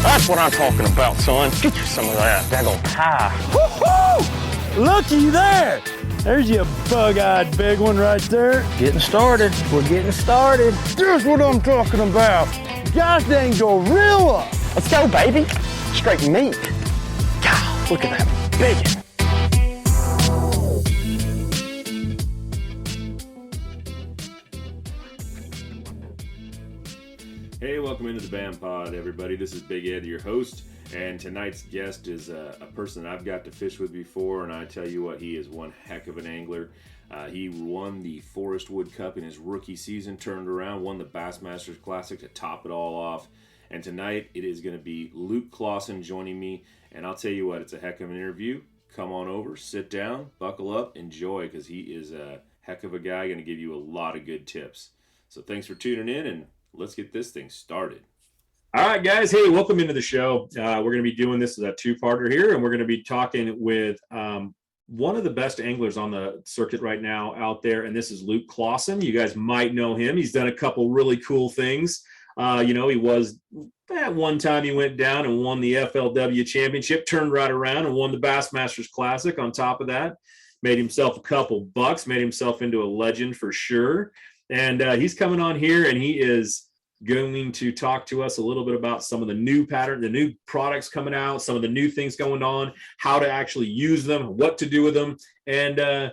That's what I'm talking about, son. Get you some of that daggone pie. Woo-hoo! Looky there. There's your bug-eyed big one right there. Getting started. We're getting started. Here's what I'm talking about. Gosh dang gorilla. Let's go, baby. Straight meat. God, look at that biggin. Hey, welcome into the BAM Pod, everybody. This is Big Ed, your host, and tonight's guest is a person I've got to fish with before, and I tell you what, he is one heck of an angler. He won the Forest Wood Cup in his rookie season, turned around, won the Bassmaster Classic to top it all off, and tonight it is going to be Luke Clausen joining me, and I'll tell you what, it's a heck of an interview. Come on over, sit down, buckle up, enjoy, because he is a heck of a guy, going to give you a lot of good tips. So thanks for tuning in, and let's get this thing started. All right, guys. Hey, welcome into the show. We're going to be doing this as a two-parter here, and we're going to be talking with one of the best anglers on the circuit right now out there, and this is Luke Clausen. You guys might know him. He's done a couple really cool things. He was at one time he went down and won the FLW championship, turned right around and won the Bassmasters Classic on top of that. Made himself a couple bucks, made himself into a legend for sure. And he's coming on here, and he is going to talk to us a little bit about some of the new pattern, the new products coming out, some of the new things going on, how to actually use them, what to do with them. And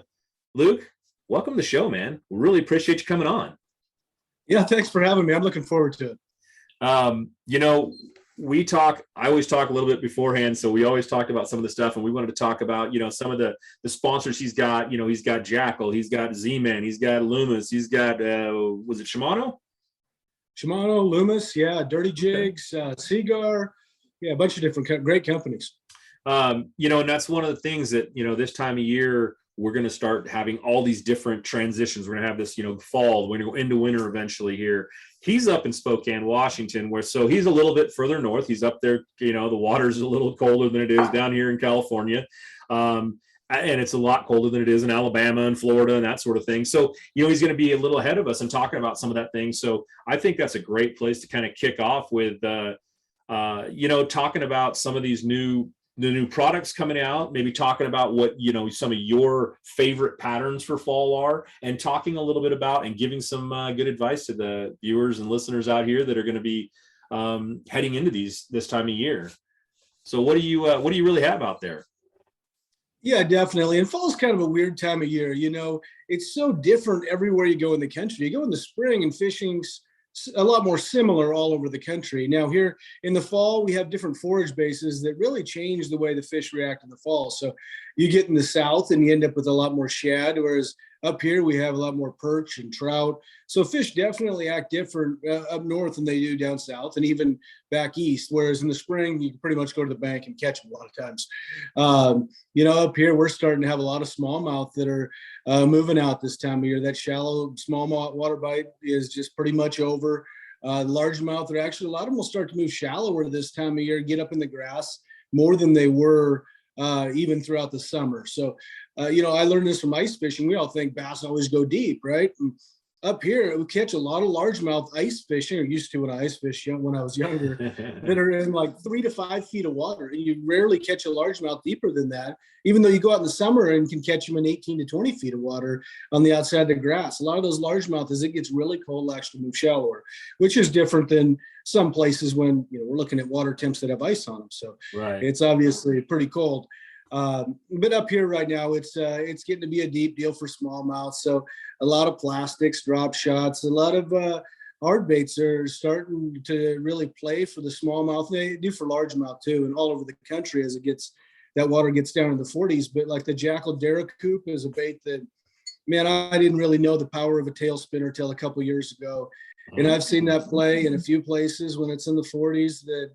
Luke, welcome to the show, man. We really appreciate you coming on. Yeah, thanks for having me. I'm looking forward to it. I always talk a little bit beforehand, so we always talked about some of the stuff, and we wanted to talk about, some of the sponsors he's got. He's got Jackal, he's got Z-Man, he's got Loomis, he's got, was it Shimano? Shimano, Loomis, yeah, Dirty Jigs, Seagar, yeah, a bunch of different great companies. And that's one of the things that, this time of year, we're going to start having all these different transitions. We're going to have this, fall, we're going to go into winter eventually here. He's up in Spokane, Washington, so he's a little bit further north. He's up there, the water's a little colder than it is down here in California. And it's a lot colder than it is in Alabama and Florida and that sort of thing. So, he's going to be a little ahead of us and talking about some of that thing. So I think that's a great place to kind of kick off with, talking about some of these the new products coming out, maybe talking about what, some of your favorite patterns for fall are, and talking a little bit about and giving some good advice to the viewers and listeners out here that are going to be heading into this time of year. So what do you really have out there? Yeah, definitely. And fall's kind of a weird time of year. It's so different everywhere you go in the country. You go in the spring and fishing's a lot more similar all over the country. Now here in the fall, we have different forage bases that really change the way the fish react in the fall. So you get in the south and you end up with a lot more shad, whereas up here we have a lot more perch and trout. So fish definitely act different up north than they do down south and even back east. Whereas in the spring, you can pretty much go to the bank and catch them a lot of times. Up here, we're starting to have a lot of smallmouth that are moving out this time of year. That shallow smallmouth water bite is just pretty much over. Largemouth are actually, a lot of them will start to move shallower this time of year, get up in the grass more than they were even throughout the summer. So, I learned this from ice fishing. We all think bass always go deep, right? And up here, we catch a lot of largemouth ice fishing, or used to when I ice fished when I was younger, that are in like 3 to 5 feet of water. And you rarely catch a largemouth deeper than that, even though you go out in the summer and can catch them in 18 to 20 feet of water on the outside of the grass. A lot of those largemouth, as it gets really cold, actually move shallower, which is different than some places when, we're looking at water temps that have ice on them. So right. It's obviously pretty cold. But up here right now, it's getting to be a deep deal for smallmouth. So a lot of plastics, drop shots, a lot of hard baits are starting to really play for the smallmouth. They do for largemouth too, and all over the country as that water gets down in the 40s. But like the Jackal Derrick Coop is a bait that, man, I didn't really know the power of a tail spinner till a couple years ago. And I've seen that play in a few places when it's in the 40s that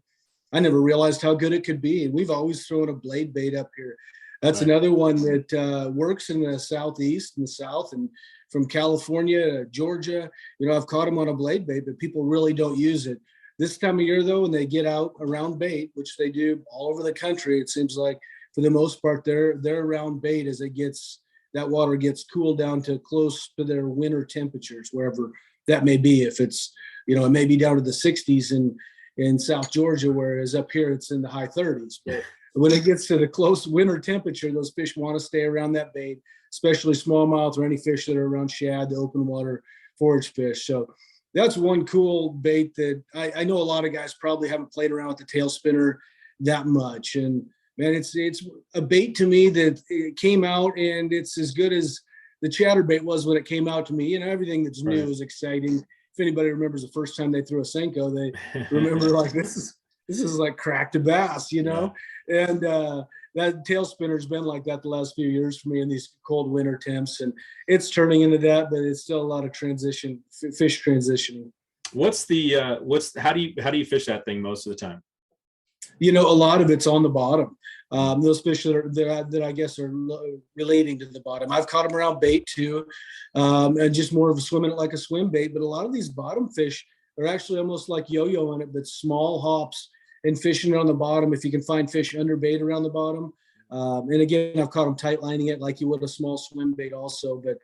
I never realized how good it could be. And we've always thrown a blade bait up here. That's right. Another one that works in the southeast and the south, and from California to Georgia. I've caught them on a blade bait, but people really don't use it. This time of year, though, when they get out around bait, which they do all over the country, it seems like for the most part, they're around bait as that water gets cooled down to close to their winter temperatures, wherever that may be. If it's, it may be down to the 60s in South Georgia, whereas up here it's in the high 30s. But when it gets to the close winter temperature, those fish want to stay around that bait, especially smallmouth or any fish that are around shad, the open water forage fish. So that's one cool bait that I know a lot of guys probably haven't played around with the tail spinner that much. And man, it's a bait to me that it came out, and it's as good as the chatterbait was when it came out to me. You know, everything that's new is exciting. If anybody remembers the first time they threw a Senko, they remember like this is like cracked a bass, you know. Yeah. And that tail spinner's been like that the last few years for me in these cold winter temps, and it's turning into that, but it's still a lot of fish transitioning. How do you fish that thing most of the time? You know, a lot of it's on the bottom. Those fish that I guess are relating to the bottom. I've caught them around bait too, and just more of swimming it like a swim bait. But a lot of these bottom fish are actually almost like yo-yo in it, but small hops and fishing it on the bottom. If you can find fish under bait around the bottom, and again, I've caught them tight lining it like you would a small swim bait also. But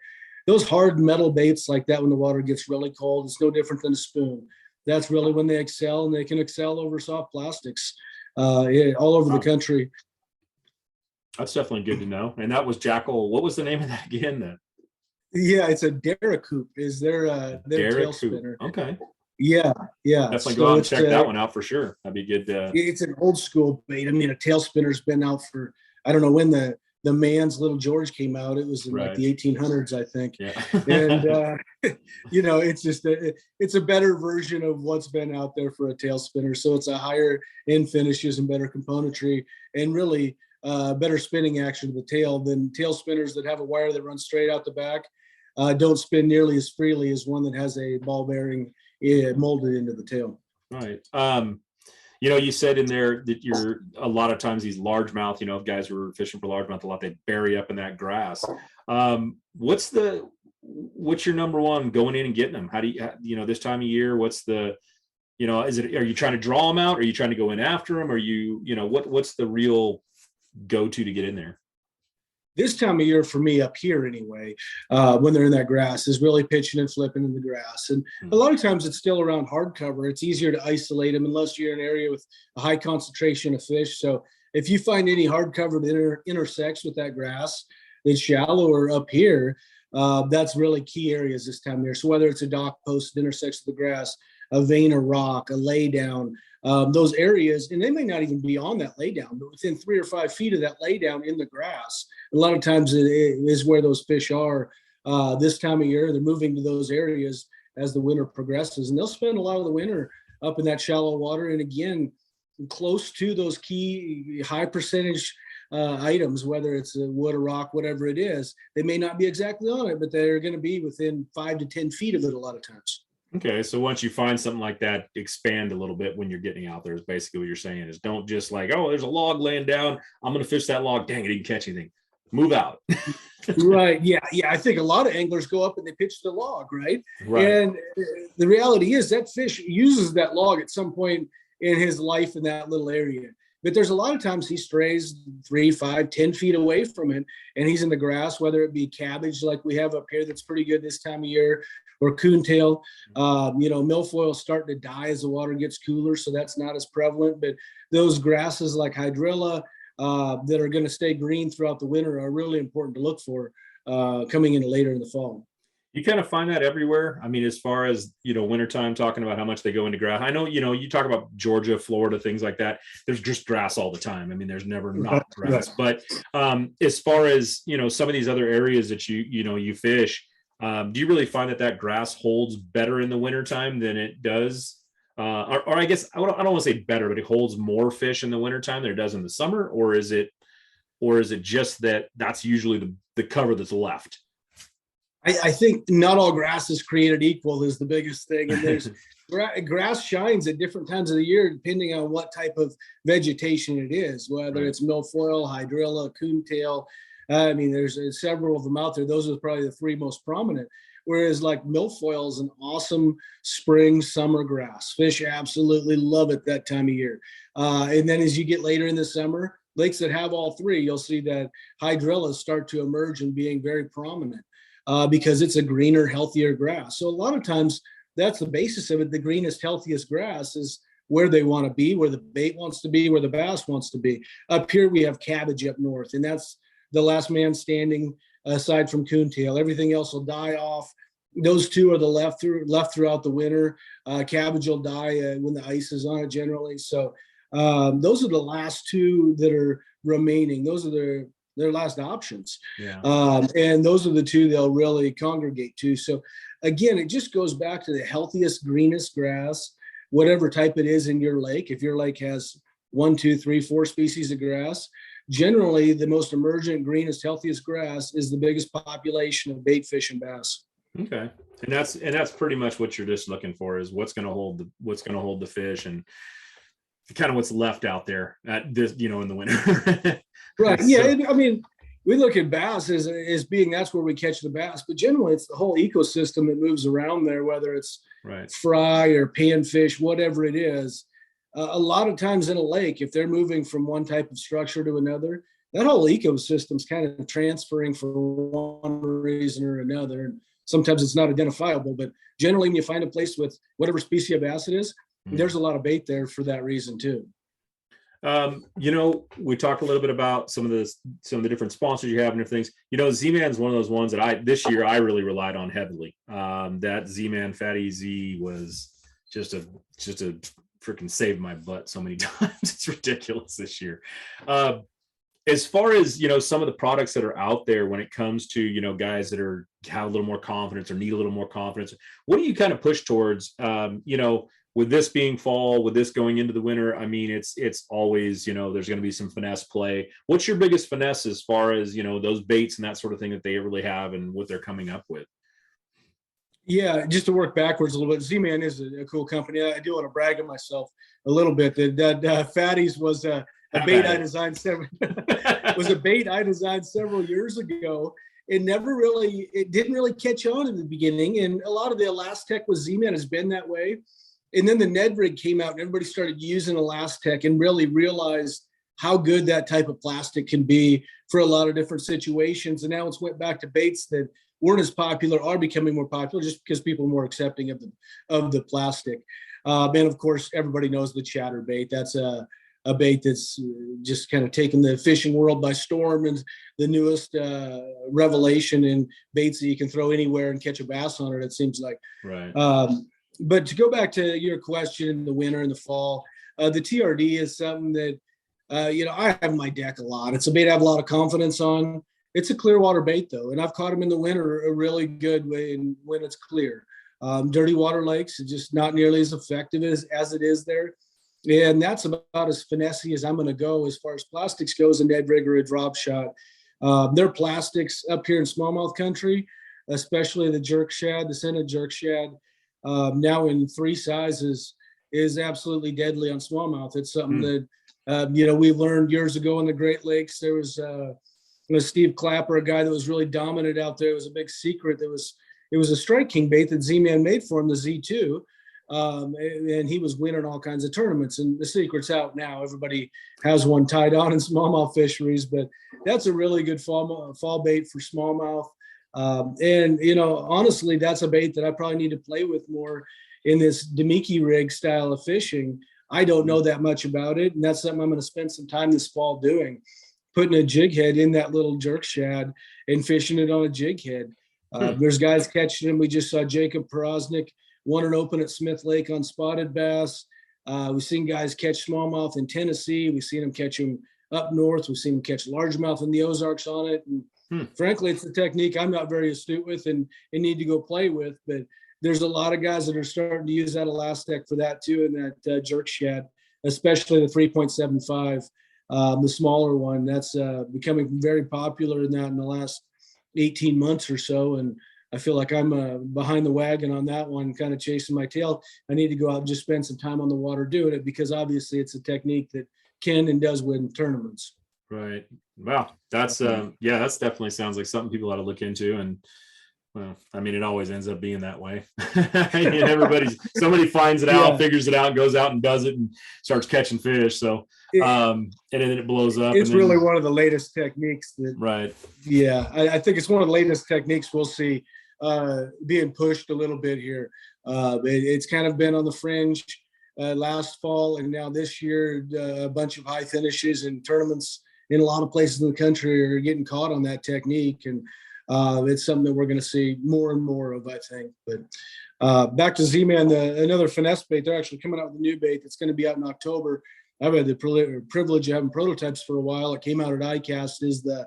those hard metal baits like that, when the water gets really cold, it's no different than a spoon. That's really when they excel, and they can excel over soft plastics all over the country. That's definitely good to know. And that was Jackal. What was the name of that again then? Yeah, it's a Daracoup. Is their tail spinner. Okay. Yeah. Definitely go out and check that one out for sure. That'd be good. It's an old school bait. I mean, a tail spinner's been out for, I don't know when the man's Little George came out. It was in like the 1800s, I think. Yeah. And, you know, it's just it's a better version of what's been out there for a tail spinner. So it's a higher end finishes and better componentry, and really better spinning action to the tail than tail spinners that have a wire that runs straight out the back. Don't spin nearly as freely as one that has a ball bearing molded into the tail. Right. You know, you said in there that you're a lot of times these largemouth, you know, if guys were fishing for largemouth a lot, they bury up in that grass. What's your number one going in and getting them? How do you know, this time of year, what's the, you know, are you trying to draw them out? Are you trying to go in after them? Are you know, what's the real go-to to get in there? This time of year for me up here anyway, when they're in that grass, is really pitching and flipping in the grass. And a lot of times it's still around hard cover. It's easier to isolate them unless you're in an area with a high concentration of fish. So if you find any hard cover that intersects with that grass that's shallow or up here, that's really key areas this time of year. So whether it's a dock post that intersects with the grass, a vein of rock, a lay down, those areas, and they may not even be on that lay down, but within 3 or 5 feet of that lay down in the grass, a lot of times it is where those fish are. This time of year, they're moving to those areas as the winter progresses, and they'll spend a lot of the winter up in that shallow water. And again, close to those key high percentage items, whether it's a wood or rock, whatever it is, they may not be exactly on it, but they're going to be within 5 to 10 feet of it a lot of times. Okay, so once you find something like that, expand a little bit when you're getting out there is basically what you're saying. Is don't just like, oh, there's a log laying down, I'm going to fish that log. Dang it, didn't catch anything. Move out. Right. Yeah. I think a lot of anglers go up and they pitch the log, right? And the reality is that fish uses that log at some point in his life in that little area. But there's a lot of times he strays 3, 5, 10 feet away from it, and he's in the grass, whether it be cabbage like we have up here that's pretty good this time of year, or coontail. You know, milfoil starting to die as the water gets cooler, so that's not as prevalent. But those grasses like hydrilla that are going to stay green throughout the winter are really important to look for coming in later in the fall. You kind of find that everywhere. I mean, as far as, you know, wintertime, talking about how much they go into grass. I know, you know, you talk about Georgia, Florida, things like that. There's just grass all the time. I mean, there's never not grass. But as far as, you know, some of these other areas that you fish, do you really find that grass holds better in the wintertime than it does? Or I guess I don't want to say better, but it holds more fish in the wintertime than it does in the summer? Or is it just that's usually the cover that's left? I think not all grass is created equal is the biggest thing. And there's grass shines at different times of the year, depending on what type of vegetation it is, whether it's milfoil, hydrilla, coontail. I mean, there's several of them out there. Those are probably the 3 most prominent. Whereas like milfoil is an awesome spring, summer grass. Fish absolutely love it that time of year. And then as you get later in the summer, lakes that have all 3, you'll see that hydrillas start to emerge and being very prominent. Because it's a greener, healthier grass. So a lot of times that's the basis of it. The greenest, healthiest grass is where they want to be, where the bait wants to be, where the bass wants to be. Up here, we have cabbage up north, and that's the last man standing aside from coontail. Everything else will die off. Those two are the left throughout the winter. Cabbage will die when the ice is on it generally. So those are the last two that are remaining. Those are their last options. Yeah. And those are the two they'll really congregate to. So again, it just goes back to the healthiest, greenest grass, whatever type it is in your lake. If your lake has 1, 2, 3, 4 species of grass, generally the most emergent, greenest, healthiest grass is the biggest population of bait fish and bass. Okay. And that's pretty much what you're just looking for, is what's going to hold the fish, and kind of what's left out there at this, in the winter. Right. Yeah. I mean, we look at bass as being, that's where we catch the bass, but generally it's the whole ecosystem that moves around there, whether it's fry or panfish, whatever it is. A lot of times in a lake, if they're moving from one type of structure to another, that whole ecosystem's kind of transferring for one reason or another. And sometimes it's not identifiable, but generally when you find a place with whatever species of bass it is, there's a lot of bait there for that reason too. We talked a little bit about some of the different sponsors you have and different things. Z-Man is one of those ones that this year I really relied on heavily. That Z-Man Fatty Z was just a freaking saved my butt so many times. It's ridiculous this year. As far as, some of the products that are out there when it comes to, guys that have a little more confidence or need a little more confidence, what do you kind of push towards, with this being fall, with this going into the winter? I mean, it's always, there's going to be some finesse play. What's your biggest finesse as far as, those baits and that sort of thing that they really have and what they're coming up with? Yeah, just to work backwards a little bit, Z-Man is a cool company. I do want to brag on myself a little bit. That Fatties was a bait I designed several years ago. It didn't really catch on in the beginning, and a lot of the Elastec with Z-Man has been that way. And then the Ned rig came out and everybody started using Elastec and really realized how good that type of plastic can be for a lot of different situations. And now it's went back to baits that weren't as popular, are becoming more popular just because people are more accepting of the plastic. And of course, everybody knows the chatter bait. That's a bait that's just kind of taken the fishing world by storm, and the newest revelation in baits that you can throw anywhere and catch a bass on it, it seems like. Right. But to go back to your question, in the winter and the fall, the TRD is something that, I have in my deck a lot. It's a bait I have a lot of confidence on. It's a clear water bait though. And I've caught them in the winter a really good way when it's clear. Dirty water lakes are just not nearly as effective as it is there. And that's about as finessey as I'm going to go as far as plastics goes, a Ned rig or a drop shot. Their plastics up here in smallmouth country, especially the jerk shad, the scented jerk shad, now in 3 sizes, is absolutely deadly on smallmouth. It's something that, we learned years ago in the Great Lakes. There was Steve Clapper, a guy that was really dominant out there. It was a big secret. It was a Strike King bait that Z-Man made for him, the Z2. And he was winning all kinds of tournaments, and the secret's out now. Everybody has one tied on in smallmouth fisheries, but that's a really good fall bait for smallmouth. And honestly, that's a bait that I probably need to play with more in this Demiki rig style of fishing. I don't know that much about it, and that's something I'm going to spend some time this fall doing, putting a jig head in that little jerk shad and fishing it on a jig head. There's guys catching them. We just saw Jacob Porosnik won an open at Smith Lake on spotted bass. We've seen guys catch smallmouth in Tennessee. We've seen them catch them up north. We've seen them catch largemouth in the Ozarks on it. And frankly, it's a technique I'm not very astute with and need to go play with. But there's a lot of guys that are starting to use that Elastec for that too, and that jerk shad, especially the 3.75, the smaller one. That's becoming very popular in the last 18 months or so. And I feel like I'm behind the wagon on that one, kind of chasing my tail. I need to go out and just spend some time on the water doing it, because obviously it's a technique that can and does win tournaments. Right. Wow. That's that's definitely sounds like something people ought to look into. And well, I mean, it always ends up being that way. Somebody finds it out, figures it out, goes out and does it and starts catching fish. So, and then it blows up. It's really one of the latest techniques that, right. Yeah. I think it's one of the latest techniques we'll see being pushed a little bit here. It's kind of been on the fringe. last fall, and now this year, a bunch of high finishes and tournaments in a lot of places in the country are getting caught on that technique. And it's something that we're going to see more and more of, I think. But back to Z-Man, another finesse bait. They're actually coming out with a new bait that's going to be out in October. I've had the privilege of having prototypes for a while. It came out at ICAST, is the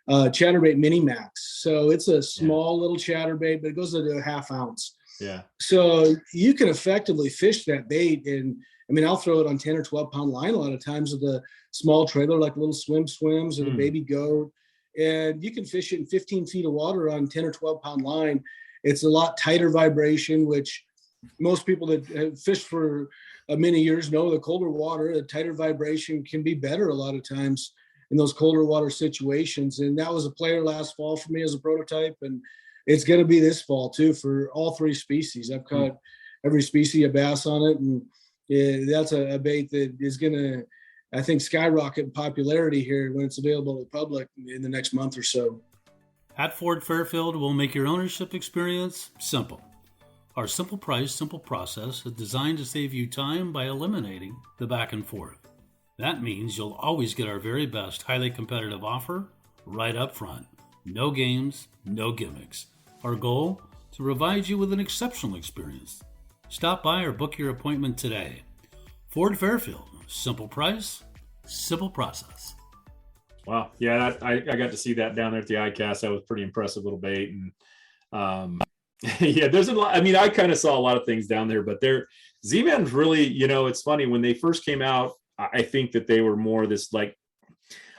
chatterbait mini max. So it's a small little chatterbait, but it goes into a 1/2 ounce. Yeah. So you can effectively fish that bait. And I mean, I'll throw it on 10 or 12 pound line a lot of times with a small trailer, like little swims or the baby goat. And you can fish it in 15 feet of water on 10 or 12 pound line. It's a lot tighter vibration, which most people that have fished for many years know. The colder water, the tighter vibration can be better a lot of times in those colder water situations. And that was a player last fall for me as a prototype. And it's going to be this fall too for all 3 species. I've caught every species of bass on it. And that's a bait that is going to, I think, skyrocket in popularity here when it's available to the public in the next month or so. At Ford Fairfield, we'll make your ownership experience simple. Our simple price, simple process is designed to save you time by eliminating the back and forth. That means you'll always get our very best highly competitive offer right up front. No games, no gimmicks. Our goal, to provide you with an exceptional experience. Stop by or book your appointment today. Ford Fairfield, simple price, simple process. Wow. Yeah, I got to see that down there at the ICAST. That was pretty impressive little bait. And yeah, there's a lot. I mean, I kind of saw a lot of things down there, but Z-Man's really, it's funny when they first came out. I think that they were more this, like,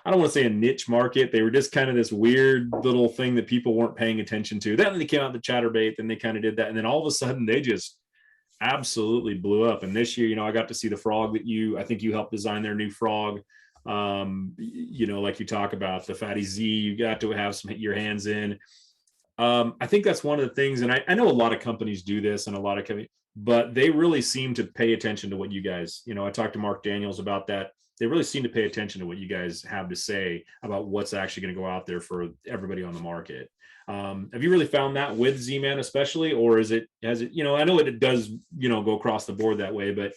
I don't want to say a niche market. They were just kind of this weird little thing that people weren't paying attention to. Then they came out with the chatterbait, then they kind of did that. And then all of a sudden they just absolutely blew up. And this year, I got to see the frog that I think you helped design their new frog. Like you talk about the Fatty Z, you got to have your hands in. I think that's one of the things, and I know a lot of companies do this, and a lot of companies, but they really seem to pay attention to what you guys, I talked to Mark Daniels about that. They really seem to pay attention to what you guys have to say about what's actually going to go out there for everybody on the market. Have you really found that with Z-Man especially, or has it, I know it does, go across the board that way, but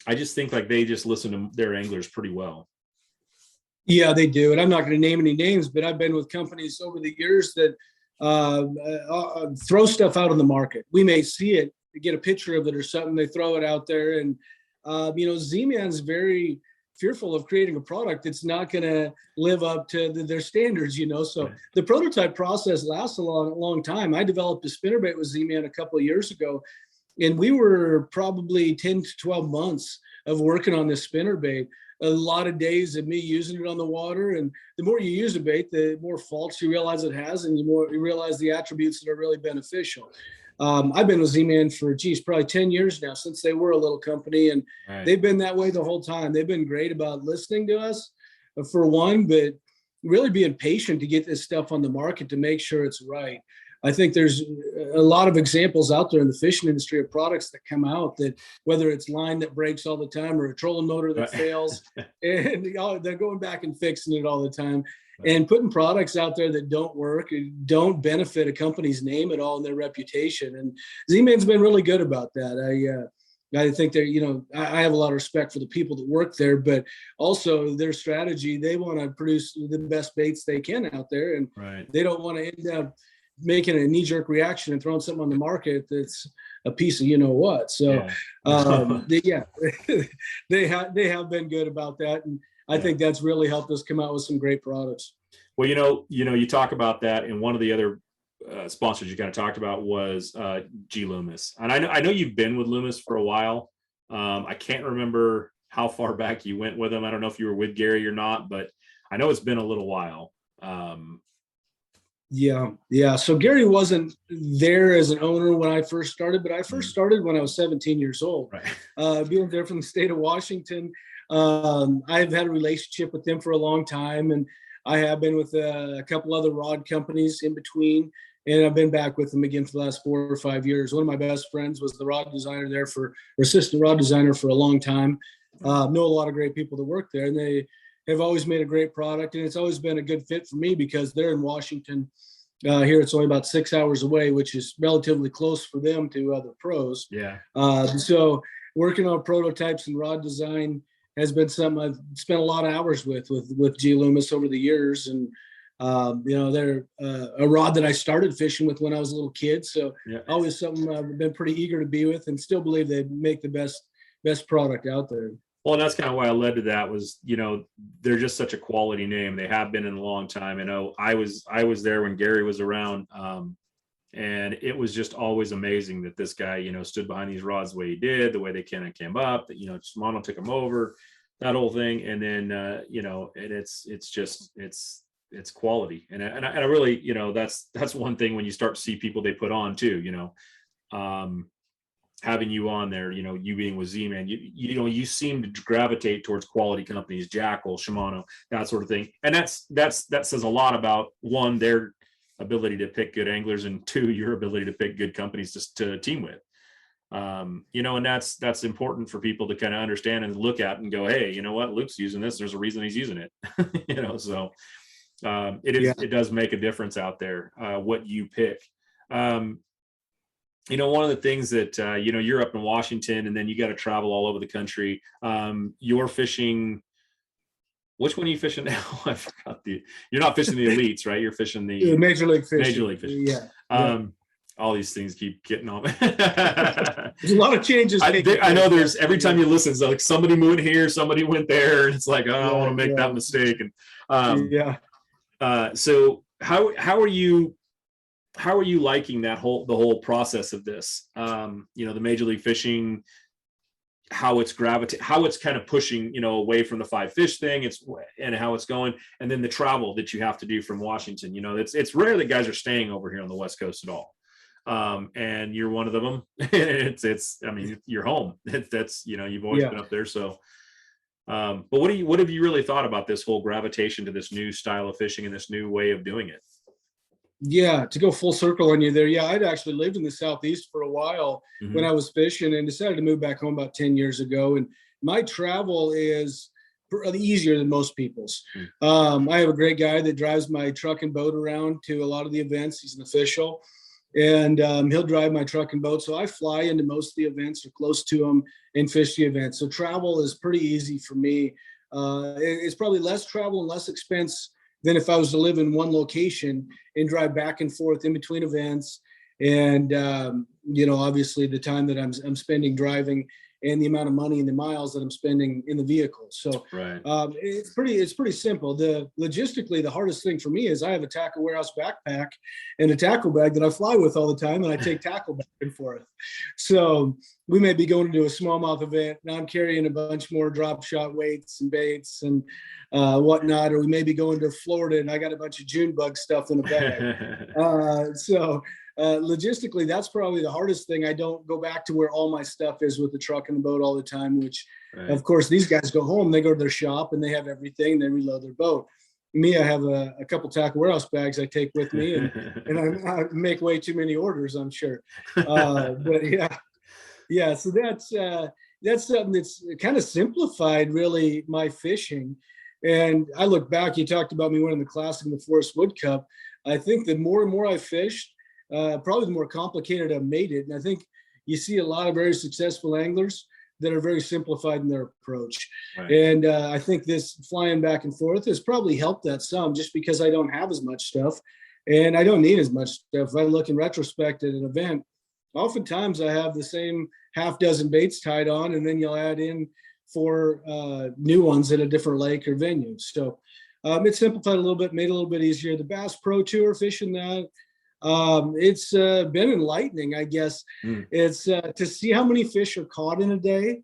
I just think like they just listen to their anglers pretty well. Yeah, they do. And I'm not going to name any names, but I've been with companies over the years that throw stuff out on the market. We may see it, get a picture of it or something, they throw it out there. And, Z-Man's very fearful of creating a product that's not going to live up to their standards, So right. The prototype process lasts a long time. I developed a spinnerbait with Z-Man a couple of years ago, and we were probably 10 to 12 months of working on this spinnerbait. A lot of days of me using it on the water. And the more you use a bait, the more faults you realize it has, and the more you realize the attributes that are really beneficial. I've been with Z-Man for, probably 10 years now, since they were a little company. And right. They've been that way the whole time. They've been great about listening to us, for one, but really being patient to get this stuff on the market to make sure it's right. I think there's a lot of examples out there in the fishing industry of products that come out that, whether it's line that breaks all the time or a trolling motor that fails, and they're going back and fixing it all the time, and putting products out there that don't work, don't benefit a company's name at all and their reputation. And Z-Man's been really good about that. I think they're, I have a lot of respect for the people that work there, but also their strategy, they want to produce the best baits they can out there. And right. They don't want to end up making a knee-jerk reaction and throwing something on the market that's a piece of what. So they have been good about that, and I think that's really helped us come out with some great products. Well, you talk about that, and one of the other sponsors you kind of talked about was G Loomis, and I know you've been with Loomis for a while. I can't remember how far back you went with them. I don't know if you were with Gary or not, but I know it's been a little while. Yeah. So Gary wasn't there as an owner when I first started, but I first started when I was 17 years old. Right. Being there from the state of Washington, I've had a relationship with them for a long time, and I have been with a couple other rod companies in between, and I've been back with them again for the last 4 or 5 years. One of my best friends was the rod designer there assistant rod designer for a long time. Know a lot of great people that work there, and they have always made a great product, and it's always been a good fit for me because they're in Washington. Here it's only about 6 hours away, which is relatively close for them to other pros. Yeah. So working on prototypes and rod design has been something I've spent a lot of hours with G Loomis over the years. And they're a rod that I started fishing with when I was a little kid. So always something I've been pretty eager to be with, and still believe they make the best product out there. Well, and that's kind of why I led to that was, they're just such a quality name. They have been in a long time. I know I was there when Gary was around. And it was just always amazing that this guy, stood behind these rods the way he did, the way they kind of came up, that, Shimano took him over, that whole thing. And then, and it's quality. And I really, that's one thing when you start to see people they put on too, having you on there, you being with Z-Man, you seem to gravitate towards quality companies, Jackal, Shimano, that sort of thing. And that says a lot about, one, their ability to pick good anglers, and two, your ability to pick good companies to team with. And that's important for people to kind of understand and look at and go, hey, you know what, Luke's using this, there's a reason he's using it. So it does make a difference out there, what you pick. One of the things that you're up in Washington, and then you got to travel all over the country. You're fishing, which one are you fishing now? I forgot you're not fishing the elites, right? You're fishing the Major League Fishing. Major League Fishing. Yeah. All these things keep getting on. There's a lot of changes. I know there's, every time you listen, it's like somebody moved here, somebody went there, and it's like, I don't want to make that mistake. And so how are you liking the whole process of this? The Major League Fishing, how it's kind of pushing, away from the 5-fish thing, and how it's going, and then the travel that you have to do from Washington. It's rare that guys are staying over here on the West Coast at all. And you're one of them. You're home. That's you've always been up there. So, but what have you really thought about this whole gravitation to this new style of fishing and this new way of doing it? Yeah, to go full circle on you there. Yeah, I'd actually lived in the Southeast for a while when I was fishing, and decided to move back home about 10 years ago. And my travel is easier than most people's. I have a great guy that drives my truck and boat around to a lot of the events. He's an official, and he'll drive my truck and boat. So I fly into most of the events or close to them and fish the events. So travel is pretty easy for me. It's probably less travel and less expense than if I was to live in one location and drive back and forth in between events. And, obviously the time that I'm spending driving, and the amount of money and the miles that I'm spending in the vehicle. So it's pretty simple. Logistically, the hardest thing for me is I have a tackle warehouse backpack and a tackle bag that I fly with all the time, and I take tackle back and forth. So we may be going to a smallmouth event, and I'm carrying a bunch more drop shot weights and baits and whatnot, or we may be going to Florida, and I got a bunch of June bug stuff in a bag. Logistically, that's probably the hardest thing. I don't go back to where all my stuff is with the truck and the boat all the time, which of course these guys go home, they go to their shop and they have everything, they reload their boat. Me, I have a couple tackle warehouse bags I take with me, and I make way too many orders, I'm sure. But yeah. So that's something that's kind of simplified really my fishing. And I look back, you talked about me winning the Classic in the Forest Wood Cup. I think the more and more I fished, probably the more complicated I've made it. And I think you see a lot of very successful anglers that are very simplified in their approach. And I think this flying back and forth has probably helped that some, just because I don't have as much stuff and I don't need as much stuff. If I look in retrospect at an event, oftentimes I have the same half dozen baits tied on, and then you'll add in 4 new ones at a different lake or venue. So it simplified a little bit, made it a little bit easier. The Bass Pro Tour, fishing that, it's been enlightening, I guess. It's to see how many fish are caught in a day.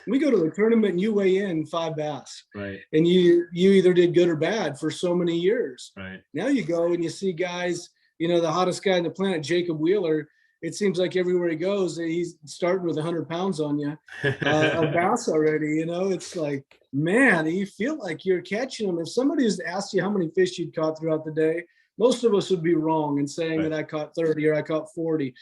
We go to a tournament and you weigh in 5 bass, and you either did good or bad for so many years. Now you go and you see guys, the hottest guy on the planet, Jacob Wheeler. It seems like everywhere he goes, he's starting with 100 pounds on you, of bass already. It's like, man, you feel like you're catching them. If somebody has asked you how many fish you'd caught throughout the day, most of us would be wrong in saying that I caught 30 or I caught 40,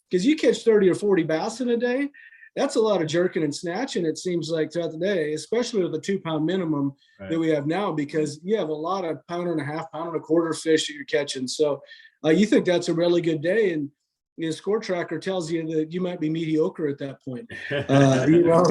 because you catch 30 or 40 bass in a day. That's a lot of jerking and snatching, it seems like, throughout the day, especially with the 2-pound minimum that we have now, because you have a lot of 1.5 pound, 1.25 pound fish that you're catching. So you think that's a really good day. And the score tracker tells you that you might be mediocre at that point. You know,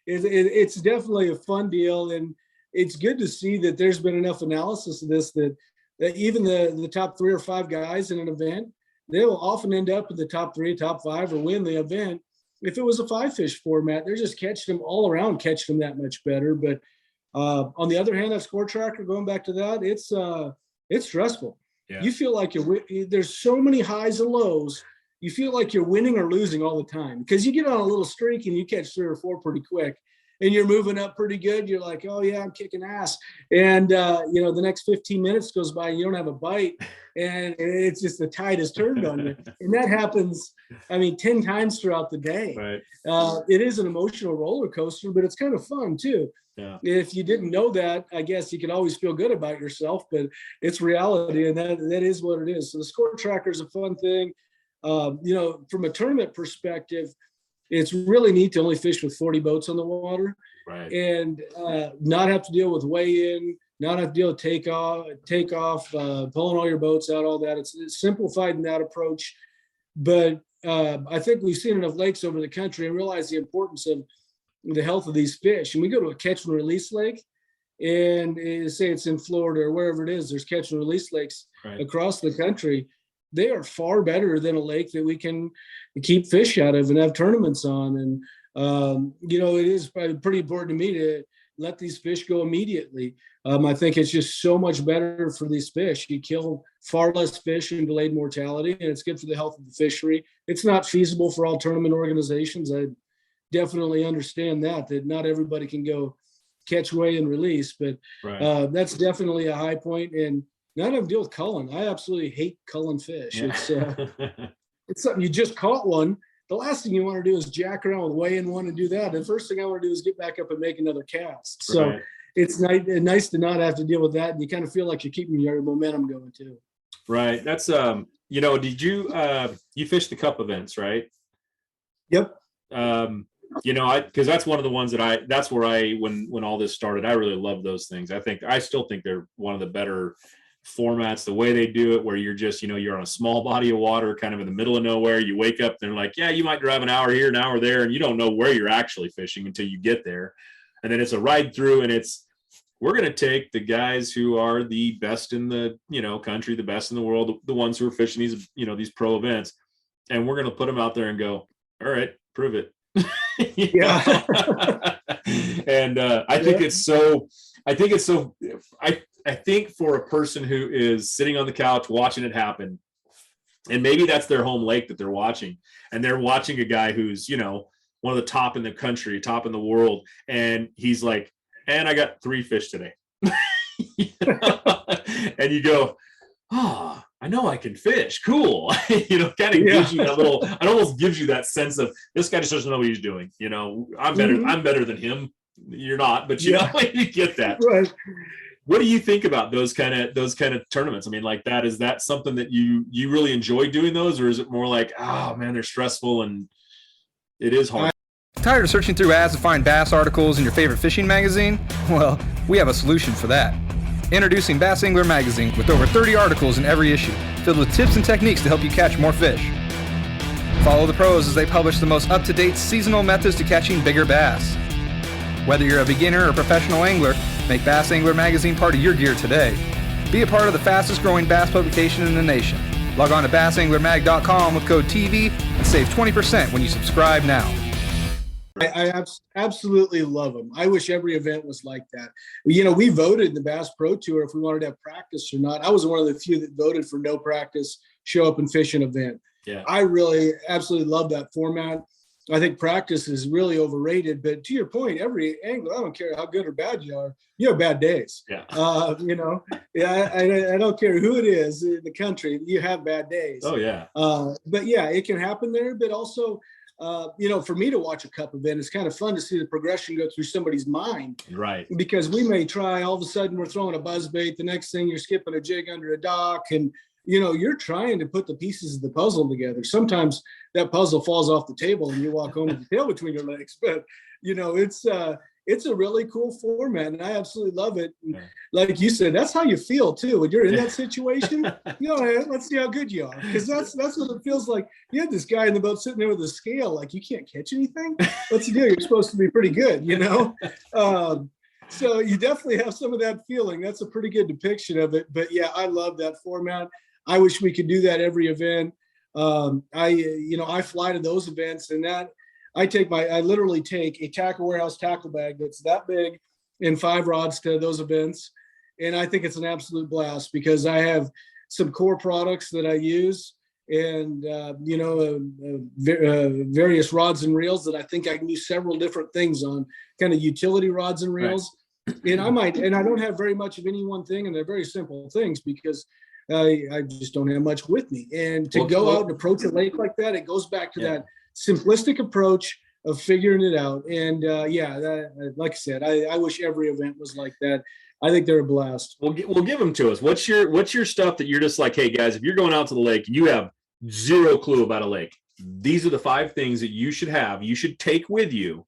it's definitely a fun deal, and it's good to see that there's been enough analysis of this that even the top 3 or 5 guys in an event, they will often end up in the top 3, top 5, or win the event. If it was a 5-fish format, they're just catching them all around, catching them that much better. But on the other hand, that score tracker, going back to that, it's stressful. Yeah. You feel like there's so many highs and lows. You feel like you're winning or losing all the time, because you get on a little streak and you catch 3 or 4 pretty quick, and you're moving up pretty good. You're like, oh yeah, I'm kicking ass. And you know, the next 15 minutes goes by and you don't have a bite, and it's just the tide has turned on you. And that happens, I mean, 10 times throughout the day. Right. It is an emotional roller coaster, but it's kind of fun too. Yeah. If you didn't know that, I guess you could always feel good about yourself, but it's reality, and that is what it is. So the score tracker is a fun thing. You know, from a tournament perspective, it's really neat to only fish with 40 boats on the water, right? And not have to deal with weigh-in, not have to deal with takeoff, pulling all your boats out, all that. It's simplified in that approach. But I think we've seen enough lakes over the country and realize the importance of the health of these fish. And we go to a catch and release lake, and say it's in Florida or wherever it is, there's catch and release lakes across the country. They are far better than a lake that we can keep fish out of and have tournaments on. And, you know, it is pretty important to me to let these fish go immediately. I think it's just so much better for these fish. You kill far less fish in delayed mortality, and it's good for the health of the fishery. It's not feasible for all tournament organizations. I definitely understand that not everybody can go catch, weigh, and release, but that's definitely a high point. And none of them deal with culling. I absolutely hate culling fish. Yeah. It's something, you just caught one. The last thing you want to do is jack around with weighing one and do that. The first thing I want to do is get back up and make another cast. So it's nice to not have to deal with that. And you kind of feel like you're keeping your momentum going too. Right. That's, you know, did you, you fished the cup events, right? Yep. You know, because that's one of the ones that that's where when all this started, I really love those things. I still think they're one of the better formats, the way they do it, where you're just, you know, you're on a small body of water, kind of in the middle of nowhere. You wake up and they're like, yeah, you might drive an hour here, an hour there, and you don't know where you're actually fishing until you get there. And then it's a ride through, and we're going to take the guys who are the best in the, you know, country, the best in the world, the ones who are fishing these, you know, these pro events, and we're going to put them out there and go, all right, prove it. Yeah. And I think for a person who is sitting on the couch watching it happen, and maybe that's their home lake that they're watching, and they're watching a guy who's, you know, one of the top in the country, top in the world, and he's like, and I got 3 fish today. You know? And you go, oh, I know I can fish. Cool. You know, kind of gives you that little, it almost gives you that sense of, this guy just doesn't know what he's doing. You know, I'm better than him. You're not, but you know, you get that. Right. What do you think about those kind of tournaments? I mean, like that, is that something that you really enjoy doing those, or is it more like, oh man, they're stressful and it is hard? Tired of searching through ads to find bass articles in your favorite fishing magazine? Well, we have a solution for that. Introducing Bass Angler Magazine, with over 30 articles in every issue, filled with tips and techniques to help you catch more fish. Follow the pros as they publish the most up-to-date seasonal methods to catching bigger bass. Whether you're a beginner or professional angler, make Bass Angler Magazine part of your gear today. Be a part of the fastest growing bass publication in the nation. Log on to bassanglermag.com with code TV and save 20% when you subscribe now. I absolutely love them. I wish every event was like that. You know, we voted in the Bass Pro Tour if we wanted to have practice or not. I was one of the few that voted for no practice, show up and fish an event. Yeah. I really absolutely love that format. I think practice is really overrated, but to your point, every angler, I don't care how good or bad you are, you have bad days. Yeah. You know, I don't care who it is in the country, you have bad days. Oh yeah. But yeah, it can happen there, but also, you know, for me to watch a cup event, it's kind of fun to see the progression go through somebody's mind. Right. Because we may try, all of a sudden we're throwing a buzz bait. The next thing you're skipping a jig under a dock, and you're trying to put the pieces of the puzzle together. Sometimes that puzzle falls off the table and you walk home with the tail between your legs. But it's a really cool format, and I absolutely love it. And like you said, that's how you feel too when you're in that situation. Let's see how good you are, because that's what it feels like. You had this guy in the boat sitting there with a scale, like, you can't catch anything. What's the deal? You're supposed to be pretty good, So you definitely have some of that feeling. That's a pretty good depiction of it. But yeah, I love that format. I wish we could do that every event. I fly to those events, and that I literally take a tackle warehouse tackle bag that's that big and 5 rods to those events. And I think it's an absolute blast because I have some core products that I use, and various rods and reels that I think I can use several different things on, kind of utility rods and reels. Right. And I don't have very much of any one thing, and they're very simple things because I just don't have much with me. And to go out and approach a lake like that, it goes back to that simplistic approach of figuring it out. And like I said, I wish every event was like that. I think they're a blast. We'll give them to us. What's your stuff that you're just like, hey guys, if you're going out to the lake and you have zero clue about a lake, these are the 5 things that you should take with you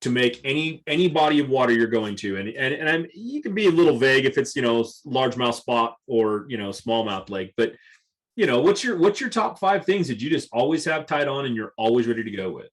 to make any body of water you're going to. And you can be a little vague if it's, largemouth spot or, smallmouth lake, but what's your top 5 things that you just always have tied on and you're always ready to go with?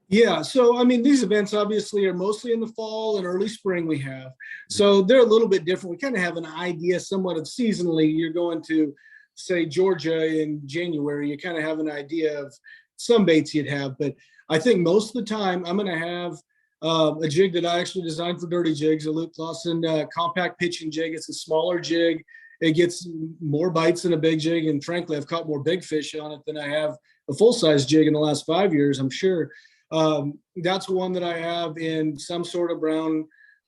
Yeah. So, these events obviously are mostly in the fall and early spring we have. So they're a little bit different. We kind of have an idea somewhat of seasonally. You're going to, say, Georgia in January, you kind of have an idea of some baits you'd have. But I think most of the time I'm going to have a jig that I actually designed for dirty jigs, a Luke Clausen compact pitching jig. It's a smaller jig. It gets more bites than a big jig. And frankly, I've caught more big fish on it than I have a full-size jig in the last 5 years, I'm sure. That's one that I have in some sort of brown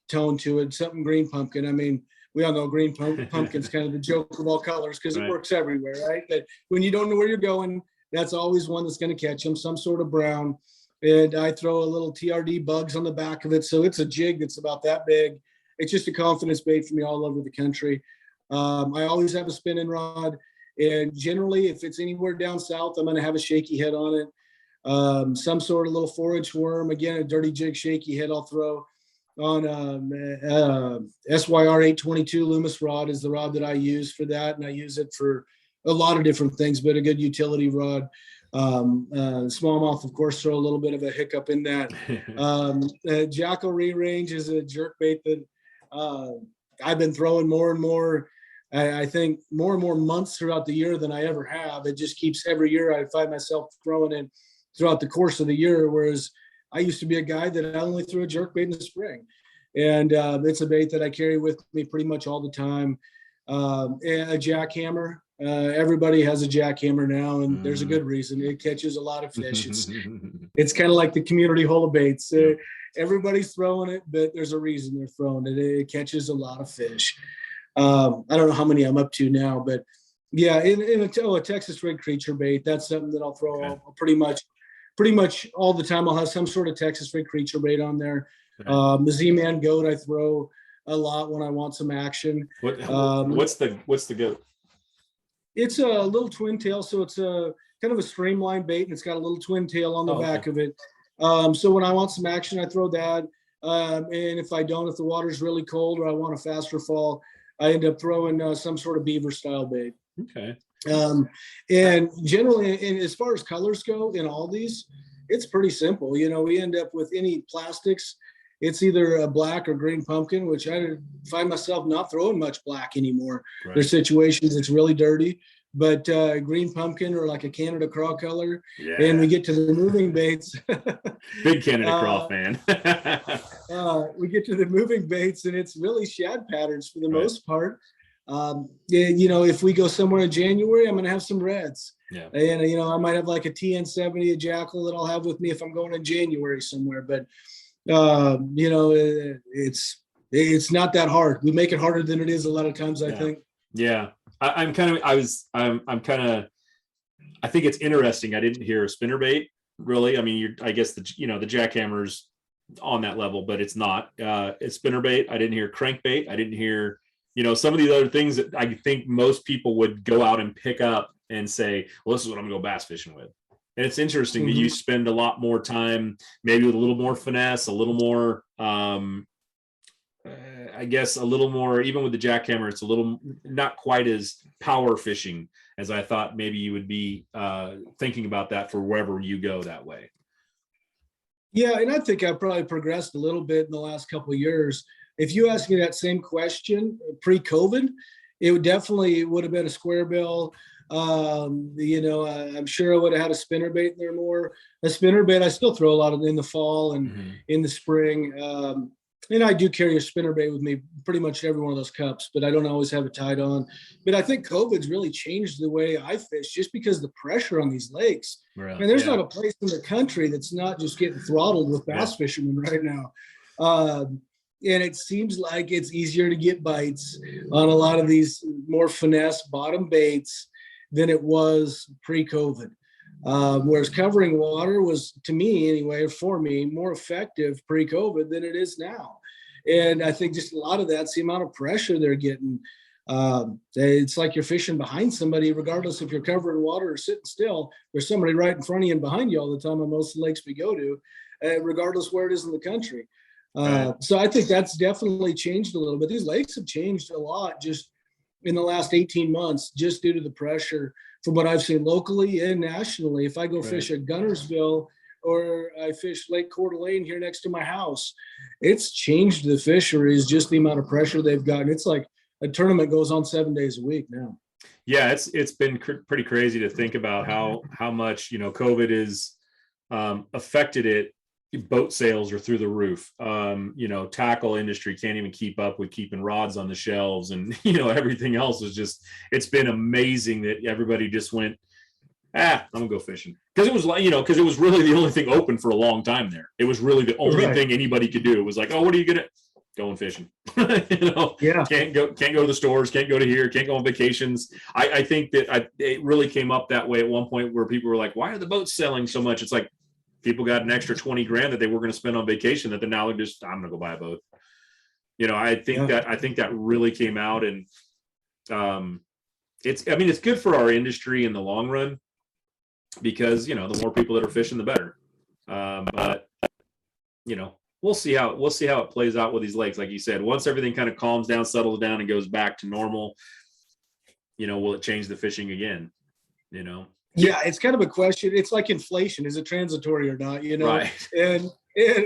tone to it, something green pumpkin. We all know green pumpkin's kind of the joke of all colors because it works everywhere, right? But when you don't know where you're going, that's always one that's going to catch them, some sort of brown. And I throw a little TRD bugs on the back of it. So it's a jig that's about that big. It's just a confidence bait for me all over the country. I always have a spinning rod. And generally, if it's anywhere down south, I'm going to have a shaky head on it. Some sort of little 4-inch worm. Again, a dirty jig shaky head I'll throw on. SYR 822 Loomis rod is the rod that I use for that. And I use it for a lot of different things, but a good utility rod. Smallmouth, of course, throw a little bit of a hiccup in that. Jackal re-range is a jerk bait that I've been throwing more and more. I think more and more months throughout the year than I ever have. It just keeps every year I find myself throwing it throughout the course of the year. Whereas I used to be a guy that I only threw a jerk bait in the spring. And it's a bait that I carry with me pretty much all the time. A jackhammer. Everybody has a jackhammer now, and there's a good reason. It catches a lot of fish. It's kind of like the community hole of baits. Everybody's throwing it, but there's a reason they're throwing it. It catches a lot of fish. I don't know how many I'm up to now, but yeah, in a Texas rig creature bait, that's something that I'll throw pretty much all the time. I'll have some sort of Texas rig creature bait on there. The Z-Man goat I throw a lot when I want some action. What's the goat? It's a little twin tail, so it's a kind of a streamlined bait, and it's got a little twin tail on the back of it. So when I want some action, I throw that. And if I don't, if the water's really cold or I want a faster fall, I end up throwing some sort of beaver style bait. Okay. And generally, and as far as colors go in all these, it's pretty simple. We end up with any plastics. It's either a black or green pumpkin, which I find myself not throwing much black anymore. Right. There's situations it's really dirty, but green pumpkin or like a Canada craw color. Yeah. And we get to the moving baits. Big Canada craw fan. We get to the moving baits, and it's really shad patterns for the most part. If we go somewhere in January, I'm going to have some reds. Yeah. And, I might have like a TN70, a Jackal that I'll have with me if I'm going in January somewhere. But it's not that hard. We make it harder than it is a lot of times, I think. Yeah. I think it's interesting. I didn't hear a spinnerbait really. I guess the jackhammer's on that level, but it's not. It's spinnerbait. I didn't hear crankbait. I didn't hear, some of these other things that I think most people would go out and pick up and say, well, this is what I'm going to go bass fishing with. And it's interesting that you spend a lot more time, maybe with a little more finesse, a little more, I guess a little more, even with the jackhammer, it's a little not quite as power fishing as I thought maybe you would be thinking about that for wherever you go that way. Yeah, and I think I've probably progressed a little bit in the last couple of years. If you asked me that same question pre-COVID, it would have been a square bill. I'm sure I would have had a spinnerbait in there more. A spinnerbait, I still throw a lot of in the fall and in the spring. And I do carry a spinnerbait with me pretty much every one of those cups, but I don't always have it tied on. But I think COVID's really changed the way I fish just because the pressure on these lakes. Right. I mean, there's not a place in the country that's not just getting throttled with bass fishermen right now. And it seems like it's easier to get bites on a lot of these more finesse bottom baits than it was pre-COVID. Whereas covering water was, to me anyway, for me, more effective pre-COVID than it is now. And I think just a lot of that's the amount of pressure they're getting. It's like you're fishing behind somebody, regardless if you're covering water or sitting still. There's somebody right in front of you and behind you all the time on most of the lakes we go to, regardless where it is in the country. So I think that's definitely changed a little bit. These lakes have changed a lot just in the last 18 months, just due to the pressure from what I've seen locally and nationally. If I go fish at Gunnersville or I fish Lake Coeur d'Alene here next to my house, it's changed the fisheries, just the amount of pressure they've gotten. It's like a tournament goes on 7 days a week now. Yeah, it's been pretty crazy to think about how much, COVID has affected it. Boat sales are through the roof. Tackle industry can't even keep up with keeping rods on the shelves, and everything else is just, it's been amazing that everybody just went, I'm gonna go fishing. Because it was like, because it was really the only thing open for a long time there. It was really the only thing anybody could do. It was like, oh, what are you gonna going fishing? Can't go to the stores, can't go to here, can't go on vacations. I think that it really came up that way at one point where people were like, why are the boats selling so much? It's like, people got an extra 20 grand that they were going to spend on vacation that they're now just, I'm going to go buy a boat. I think that really came out, and it's good for our industry in the long run because, the more people that are fishing, the better. But we'll see how it plays out with these lakes. Like you said, once everything kind of calms down, settles down, and goes back to normal, will it change the fishing again? Yeah, it's kind of a question. It's like inflation. Is it transitory or not? Right. And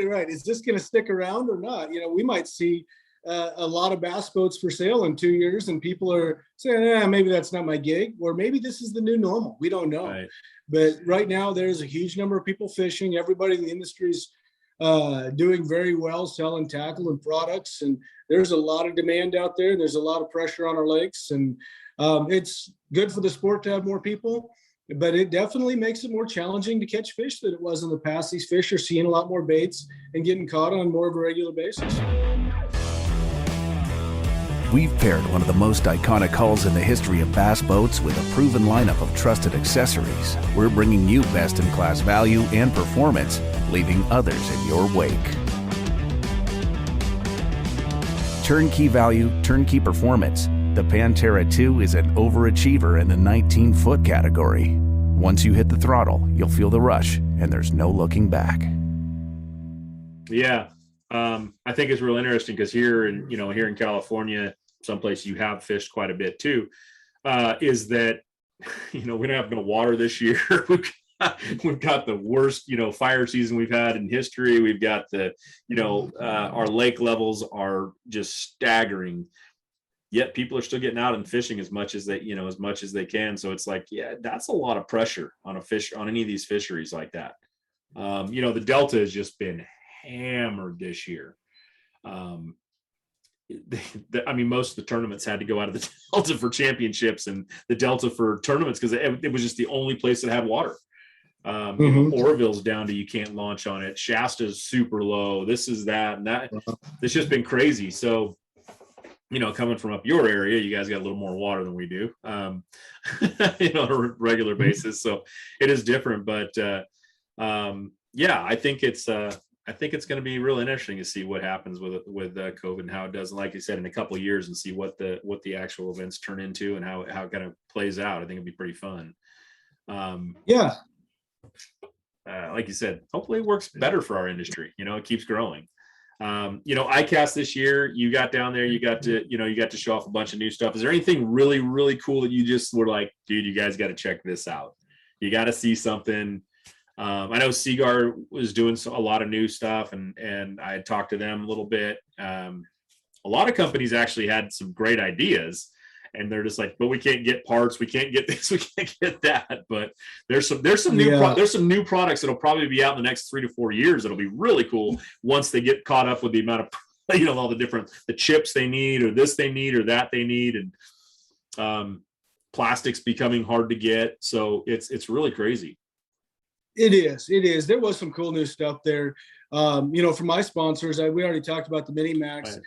right. Is this going to stick around or not? We might see a lot of bass boats for sale in 2 years, and people are saying, maybe that's not my gig, or maybe this is the new normal. We don't know. Right. But right now, there's a huge number of people fishing. Everybody in the industry's doing very well, selling tackle and products. And there's a lot of demand out there. There's a lot of pressure on our lakes. And it's good for the sport to have more people. But it definitely makes it more challenging to catch fish than it was in the past. These fish are seeing a lot more baits and getting caught on more of a regular basis. We've paired one of the most iconic hulls in the history of bass boats with a proven lineup of trusted accessories. We're bringing you best-in-class value and performance, leaving others in your wake. Turnkey value, turnkey performance. The Pantera 2 is an overachiever in the 19-foot category. Once you hit the throttle, you'll feel the rush, and there's no looking back. Yeah, I think it's real interesting because here in California, someplace you have fished quite a bit too, is that we don't have no water this year. We've got the worst fire season we've had in history. We've got our lake levels are just staggering. Yet people are still getting out and fishing as much as they can. So it's like, that's a lot of pressure on on any of these fisheries like that. The Delta has just been hammered this year. Most of the tournaments had to go out of the Delta for championships and the Delta for tournaments because it was just the only place that had water. Oroville's down to you can't launch on it. Shasta's super low. This is that and that. It's just been crazy. So coming from up your area, you guys got a little more water than we do, on a regular basis. So it is different, but I think it's I think it's going to be really interesting to see what happens with COVID and how it does. Like you said, in a couple of years, and see what the actual events turn into and how it kind of plays out. I think it'd be pretty fun. Yeah. Like you said, hopefully it works better for our industry. It keeps growing. ICAST this year, you got down there, you got to show off a bunch of new stuff. Is there anything really, really cool that you just were like, dude, you guys got to check this out? You got to see something. I know Seaguar was doing a lot of new stuff, and I had talked to them a little bit. A lot of companies actually had some great ideas, and they're just like, but we can't get parts, we can't get this, we can't get that. But there's some new products that'll probably be out in the next 3 to 4 years. That'll be really cool once they get caught up with the amount of all the chips they need, or this they need, or that they need, and plastics becoming hard to get. So it's really crazy. It is. There was some cool new stuff there. For my sponsors, we already talked about the Mini Max. Right.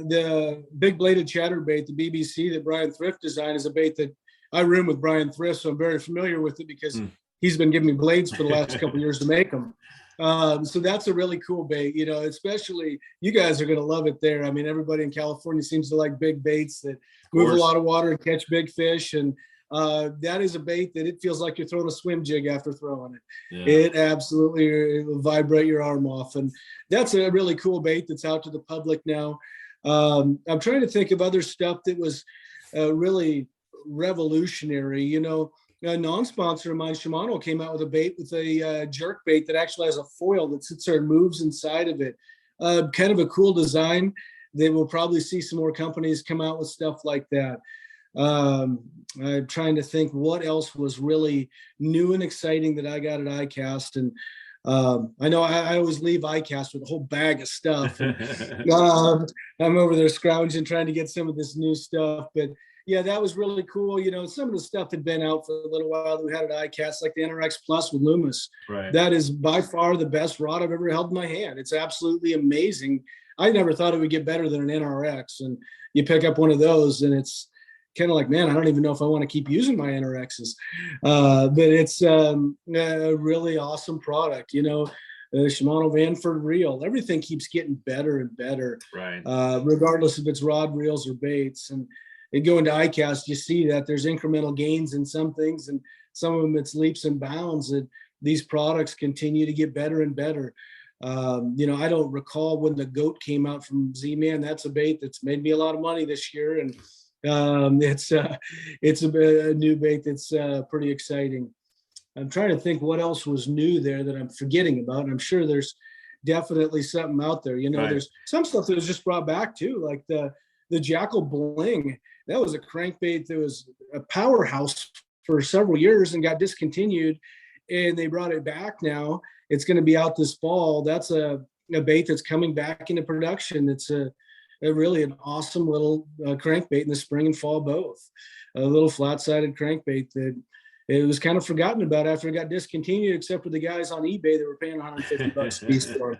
The big bladed chatterbait, the BBC that Brian Thrift designed, is a bait that I room with Brian Thrift, so I'm very familiar with it because he's been giving me blades for the last couple of years to make them. So that's a really cool bait, especially you guys are going to love it there. I mean, everybody in California seems to like big baits that move a lot of water and catch big fish. And that is a bait that it feels like you're throwing a swim jig after throwing it. Yeah. It absolutely will vibrate your arm off. And that's a really cool bait that's out to the public now. I'm trying to think of other stuff that was really revolutionary. A non-sponsor of mine, Shimano, came out with a bait with a jerk bait that actually has a foil that sits there and moves inside of it. Kind of a cool design. They will probably see some more companies come out with stuff like that. I'm trying to think what else was really new and exciting that I got at ICAST. And I know I always leave ICAST with a whole bag of stuff. And, I'm over there scrounging, trying to get some of this new stuff. But yeah, that was really cool. Some of the stuff had been out for a little while that we had at ICAST, like the NRX Plus with Loomis. Right. That is by far the best rod I've ever held in my hand. It's absolutely amazing. I never thought it would get better than an NRX. And you pick up one of those and it's kind of like, man, I don't even know if I want to keep using my NRXs. But it's a really awesome product. Shimano Vanford reel, everything keeps getting better and better, right? Regardless if it's rod, reels, or baits. And going to ICAST, you see that there's incremental gains in some things, and some of them it's leaps and bounds. That these products continue to get better and better. I don't recall when the goat came out from Z-Man. That's a bait that's made me a lot of money this year, and it's a new bait that's pretty exciting. I'm trying to think what else was new there that I'm forgetting about. And I'm sure there's definitely something out there. Right. There's some stuff that was just brought back too, like the Jackal Bling. That was a crankbait that was a powerhouse for several years and got discontinued, and they brought it back now. It's going to be out this fall. That's a bait that's coming back into production. It's a really an awesome little crankbait in the spring and fall both. A little flat-sided crankbait that it was kind of forgotten about after it got discontinued, except for the guys on eBay that were paying $150 a piece for it.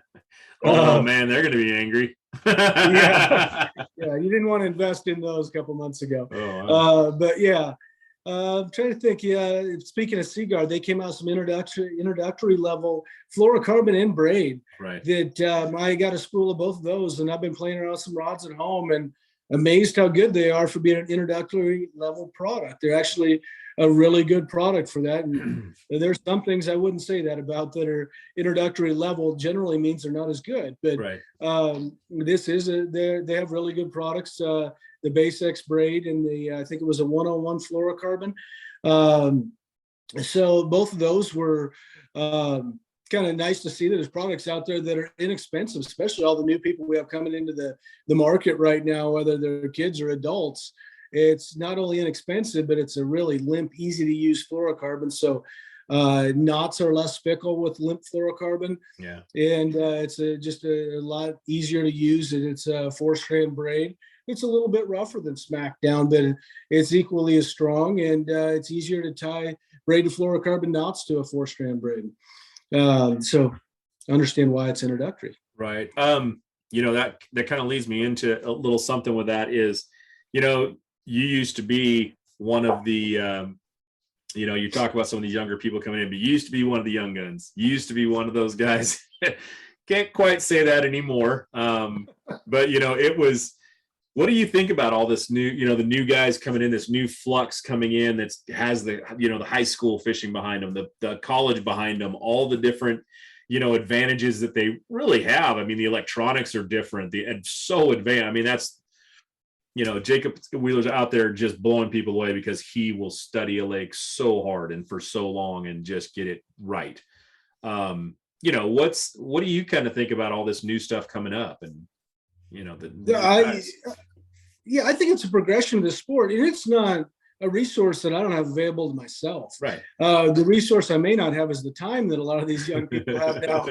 Oh man, they're going to be angry. Yeah, you didn't want to invest in those a couple months ago. Oh, wow. But yeah, I'm trying to think. Yeah, speaking of Seaguar, they came out some introductory level fluorocarbon and braid. Right. That I got a spool of both of those, and I've been playing around with some rods at home, and amazed how good they are for being an introductory level product. They're actually a really good product for that. And there's some things I wouldn't say that about that are introductory level generally means they're not as good. But right. This is they have really good products. The Base X braid and I think it was a 101 fluorocarbon. So both of those were kind of nice to see that there's products out there that are inexpensive, especially all the new people we have coming into the market right now, whether they're kids or adults. It's not only inexpensive, but it's a really limp, easy to use fluorocarbon. So knots are less fickle with limp fluorocarbon. Yeah. And it's just a lot easier to use. It's a 4-strand braid. It's a little bit rougher than Smackdown, but it's equally as strong, and it's easier to tie braided fluorocarbon knots to a 4-strand braid. So understand why it's introductory. Right. That kind of leads me into a little something with that is, you used to be one of the, you talk about some of these younger people coming in, but you used to be one of the young guns. You used to be one of those guys can't quite say that anymore. But it was. What do you think about all this new, the new guys coming in, this new flux coming in that has the, the high school fishing behind them, the college behind them, all the different, advantages that they really have. I mean, the electronics are different, and so advanced. I mean, that's, Jacob Wheeler's out there just blowing people away because he will study a lake so hard and for so long and just get it right. What do you kind of think about all this new stuff coming up? And I think it's a progression of the sport, and it's not a resource that I don't have available to myself. Right. The resource I may not have is the time that a lot of these young people have now.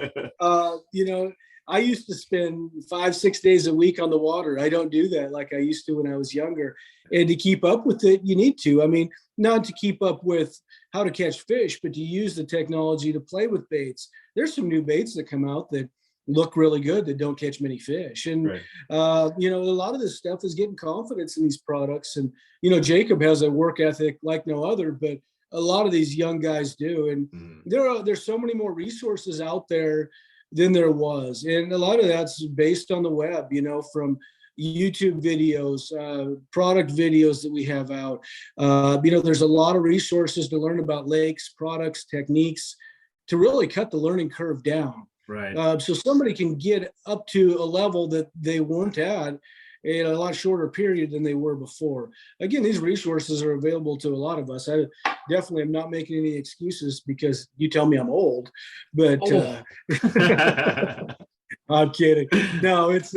I used to spend 5-6 days a week on the water. I don't do that like I used to when I was younger. And to keep up with it, you need to. I mean, not to keep up with how to catch fish, but to use the technology to play with baits. There's some new baits that come out that look really good that don't catch many fish. And, right. A lot of this stuff is getting confidence in these products. And, Jacob has a work ethic like no other, but a lot of these young guys do. And there's so many more resources out there than there was. And a lot of that's based on the web, from YouTube videos, product videos that we have out. There's a lot of resources to learn about lakes, products, techniques to really cut the learning curve down. Right. So somebody can get up to a level that they weren't at in a lot shorter period than they were before. Again, these resources are available to a lot of us. I definitely am not making any excuses because you tell me I'm old, but I'm kidding. No, it's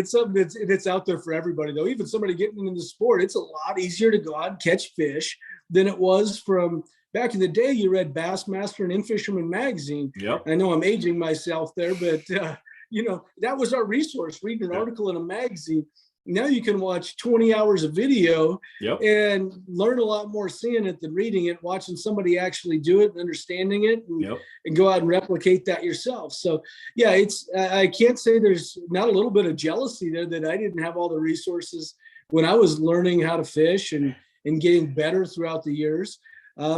something that's out there for everybody though. Even somebody getting into the sport, it's a lot easier to go out and catch fish than it was from back in the day. You read Bassmaster and Infisherman magazine. Yep. I know I'm aging myself there, but that was our resource, reading an article in a magazine. Now you can watch 20 hours of video and learn a lot more seeing it than reading it, watching somebody actually do it and understanding it and go out and replicate that yourself. So yeah, I can't say there's not a little bit of jealousy there that I didn't have all the resources when I was learning how to fish and getting better throughout the years.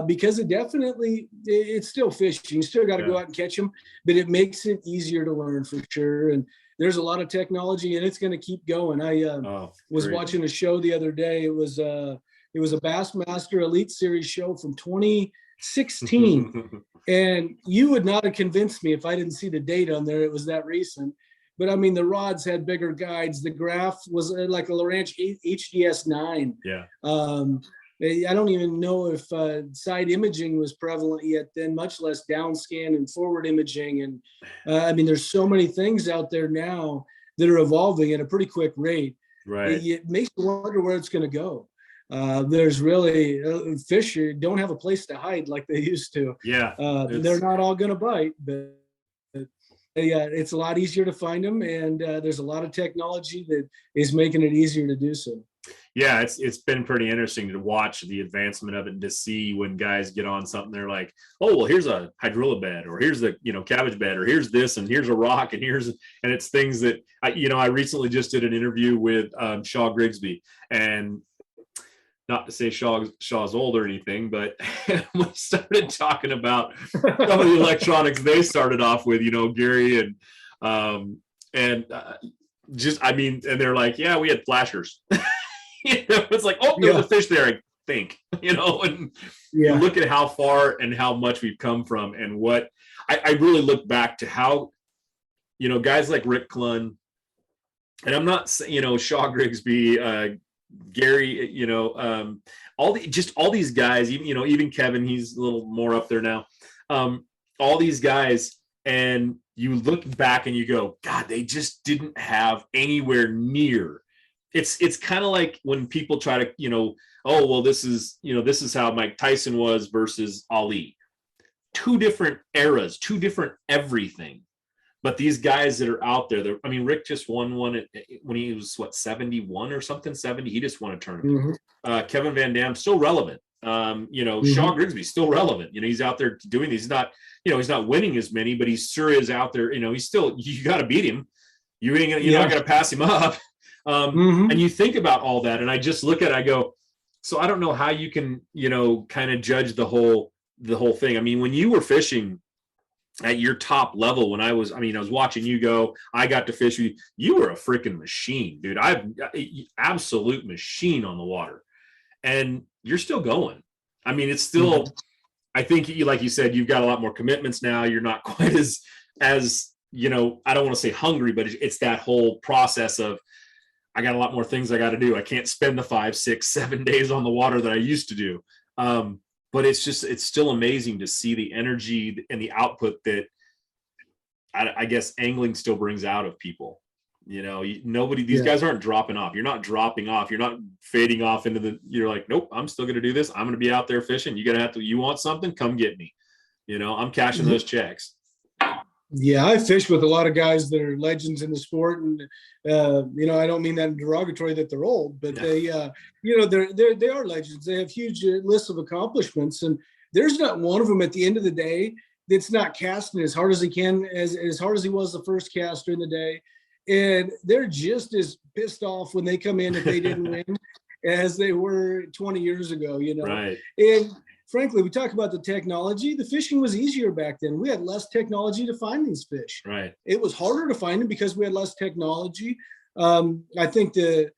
Because it's still fishing. You still got to go out and catch them, but it makes it easier to learn for sure. And there's a lot of technology, and it's going to keep going. I was watching a show the other day. It was a Bassmaster Elite Series show from 2016, and you would not have convinced me if I didn't see the date on there. It was that recent. But I mean, the rods had bigger guides. The graph was like a Lowrance HDS 9. Yeah. I don't even know if side imaging was prevalent yet then, much less down scan and forward imaging. And there's so many things out there now that are evolving at a pretty quick rate. Right. It makes you wonder where it's going to go. There's really fish don't have a place to hide like they used to. Yeah. They're not all going to bite, but it's a lot easier to find them. And there's a lot of technology that is making it easier to do so. Yeah, it's been pretty interesting to watch the advancement of it and to see when guys get on something, they're like, oh, well, here's a hydrilla bed, or here's the, cabbage bed, or here's this, and here's a rock, and it's things that I recently just did an interview with Shaw Grigsby, and not to say Shaw's old or anything, but we started talking about some of the electronics they started off with, Gary and they're like, yeah, we had flashers. It's like, oh, there's a fish there, I think, and you look at how far and how much we've come from, and what I really look back to how, guys like Rick Clunn, and I'm not saying, Shaw Grigsby, Gary, all these guys, even Kevin, he's a little more up there now. All these guys, and you look back and you go, God, they just didn't have anywhere near. It's kind of like when people try to, oh, well, this is how Mike Tyson was versus Ali. Two different eras, two different everything. But these guys that are out there, Rick just won one when he was 71 or something, 70. He just won a tournament. Mm-hmm. Kevin Van Dam still relevant. Shaw Grigsby still relevant. He's out there doing these. He's not, he's not winning as many, but he sure is out there. He's still, you got to beat him. You're not going to pass him up. And you think about all that, and I just look at it, I go, so I don't know how you can, kind of judge the whole thing. When you were fishing, at your top level, when I was watching you go, I got to fish with you. You were a freaking machine, dude. Absolute machine on the water, and you're still going. I mean, it's still, I think like you said, you've got a lot more commitments now. You're not quite as, I don't want to say hungry, but it's that whole process of, I got a lot more things I got to do. I can't spend the 5, 6, 7 days on the water that I used to do. But it's still amazing to see the energy and the output that I guess angling still brings out of people. These guys aren't dropping off. You're not dropping off. You're not fading off you're like, nope, I'm still going to do this. I'm going to be out there fishing. You want something? Come get me. I'm cashing those checks. Yeah, I fish with a lot of guys that are legends in the sport, and I don't mean that derogatory that they're old, but they are legends. They have huge lists of accomplishments, and there's not one of them at the end of the day that's not casting as hard as he can, as hard as he was the first cast during the day, and they're just as pissed off when they come in if they didn't win as they were 20 years ago. Right. And frankly, we talk about the technology. The fishing was easier back then. We had less technology to find these fish. Right. It was harder to find them because we had less technology. I think the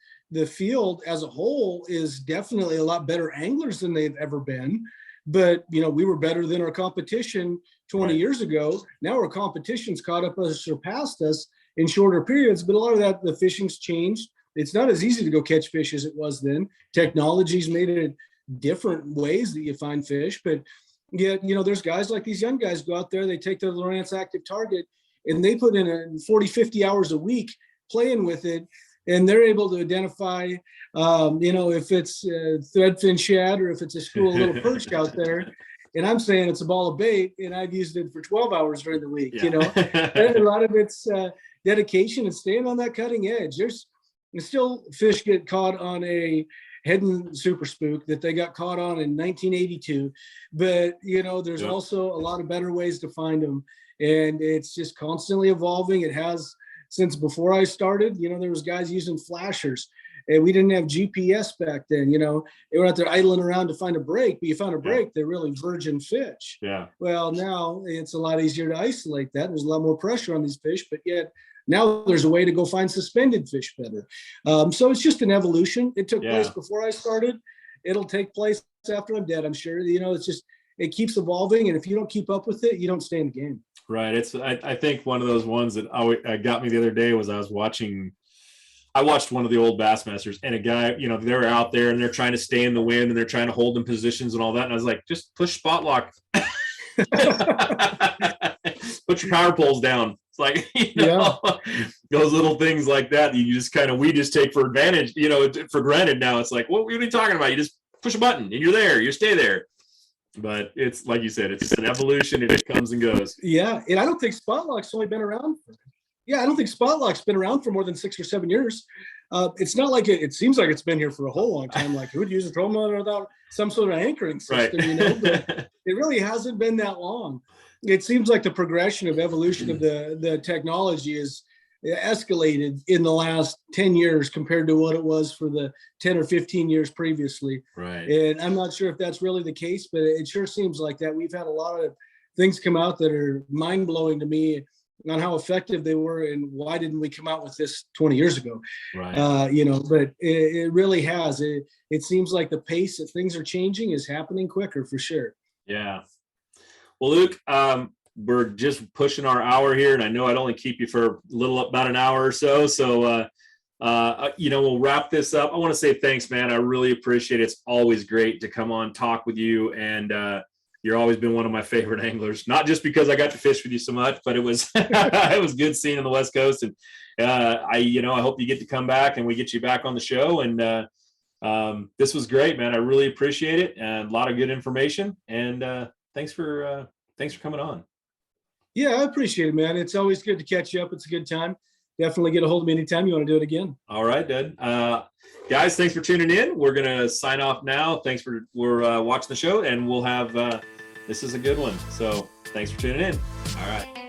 field as a whole is definitely a lot better anglers than they've ever been. But, we were better than our competition 20 years ago. Now our competition's caught up us, surpassed us in shorter periods. But a lot of that, the fishing's changed. It's not as easy to go catch fish as it was then. Technology's made it different ways that you find fish, but yet there's guys like these young guys go out there, they take their Lowrance active target and they put in 40-50 hours a week playing with it, and they're able to identify if it's threadfin shad or if it's a school of little perch out there, and I'm saying it's a ball of bait, and I've used it for 12 hours during the week. And a lot of it's dedication and staying on that cutting edge. There's still fish get caught on a Head Super Spook that they got caught on in 1982. But, there's also a lot of better ways to find them. And it's just constantly evolving. It has since before I started. There was guys using flashers. And we didn't have GPS back then. They were out there idling around to find a break. But you found a break, they're really virgin fish. Yeah. Well, now it's a lot easier to isolate that. There's a lot more pressure on these fish. But yet, now there's a way to go find suspended fish better. So it's just an evolution. It took place before I started. It'll take place after I'm dead, I'm sure. It keeps evolving. And if you don't keep up with it, you don't stay in the game. Right. I think one of those ones that got me the other day was I watched one of the old Bassmasters, and a guy, they were out there and they're trying to stay in the wind and they're trying to hold in positions and all that. And I was like, just push spot lock. Put your power poles down. It's like, those little things like that you just we just take for advantage, for granted now. It's like, what are you talking about? You just push a button and you're there, you stay there. But it's like you said, it's an evolution and it comes and goes. Yeah. And I don't think spot lock's only been around. I don't think spot lock's been around for more than 6 or 7 years. It's not like it seems like it's been here for a whole long time. Like, who'd use a troll motor without some sort of anchoring system, right. But it really hasn't been that long. It seems like the progression of evolution of the technology is escalated in the last 10 years compared to what it was for the 10 or 15 years previously. Right. And I'm not sure if that's really the case, but it sure seems like that. We've had a lot of things come out that are mind-blowing to me on how effective they were and why didn't we come out with this 20 years ago. Right. But it really has. It seems like the pace that things are changing is happening quicker for sure. Yeah. Well, Luke, we're just pushing our hour here, and I know I'd only keep you for about an hour or so. So, we'll wrap this up. I want to say thanks, man. I really appreciate it. It's always great to come on, talk with you, and you're always been one of my favorite anglers. Not just because I got to fish with you so much, but it was it was good seeing on the West Coast. And I hope you get to come back and we get you back on the show. And this was great, man. I really appreciate it, and a lot of good information. And thanks for coming on. Yeah, I appreciate it, man. It's always good to catch you up. It's a good time. Definitely get a hold of me anytime you want to do it again. All right, Dad. Guys, thanks for tuning in. We're going to sign off now. Thanks for watching the show, and we'll have this is a good one. So thanks for tuning in. All right.